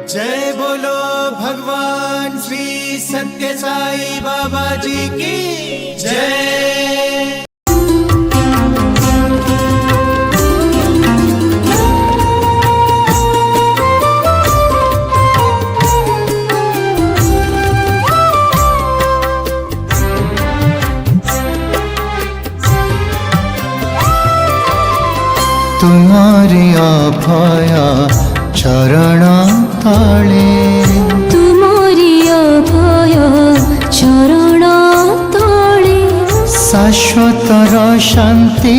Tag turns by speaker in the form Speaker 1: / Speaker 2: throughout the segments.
Speaker 1: जय बोलो भगवान श्री सत्य साई बाबा जी की जय।
Speaker 2: तुम्हारी अभया चरण तले,
Speaker 3: तुम्हारी अभय चरण तले
Speaker 2: शाश्वतर शांति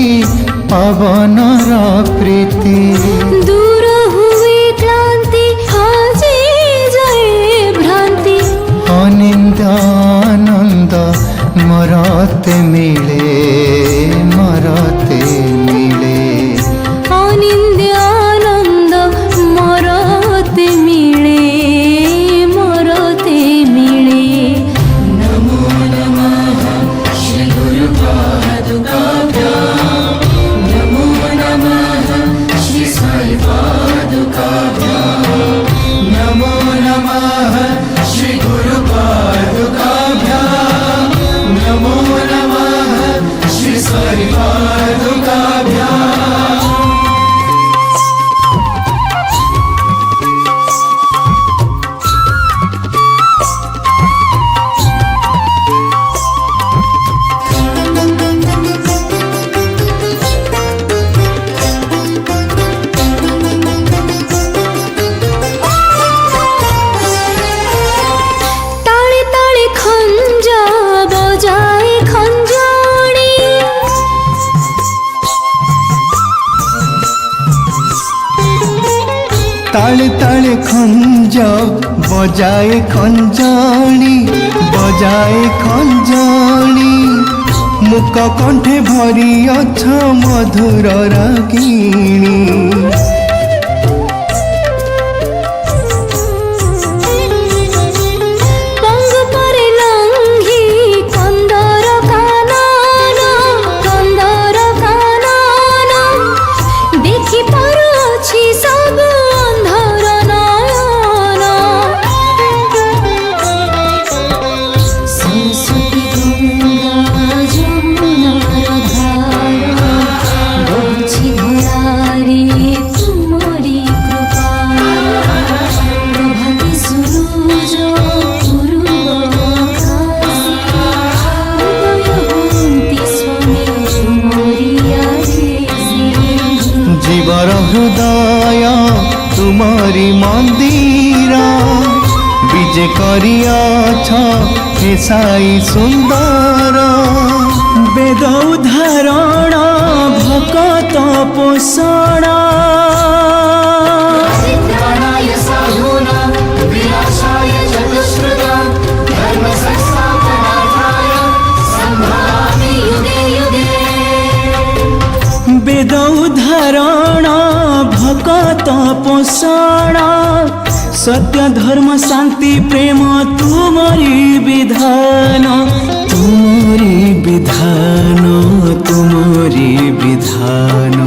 Speaker 2: पवनर प्रीति,
Speaker 3: दूर हुए क्लांति हाजे जाए भ्रांति,
Speaker 2: अनिंद आनंद मरते मिले मरते मिले,
Speaker 3: आनंद आनंद मरते मिले मरते मिले। नमो नमः श्री गुरु पादुकाभ्यां, नमो नमः श्री साई पादुकाभ्यां,
Speaker 1: नमो नमः श्री गुरु पादुकाभ्यां, नमो नमः श्री साई पादुकाभ्यां।
Speaker 3: ताले ताले खंजा बजाए खंजाणी,
Speaker 2: ताले ताले खंज बजाए खंजाणी बजाए खंजाणी, मुक कंठे भरी अछ मधुर रागिणी,
Speaker 3: पंग परे लंघी कंदर कानन, कंदर कानन देखि पारुछि सब अंधर नयन। सरस्वती गंगा जमुनार धारा बहछि धारे तुमरी कृपा, प्रभाते सूरज पूर्व आकाशे, उदयवन्ति स्वामी तुमरी आदेशे।
Speaker 2: जीवर हृदय तुम्हारी मंदिर, विजय करियाछ हे साई सुंदर, वेद उदाहरण भक्त पोषण,
Speaker 1: परित्राणाय साधूनां विनाशाय चतुष्कृतां धर्म संस्थापनार्थाय संभवामि युगे युगे।
Speaker 2: वेद उदाहरण भक्त पोषण, सत्य धर्म शांति प्रेम तुमरी विधान, तुमरी विधान तुमरी विधान।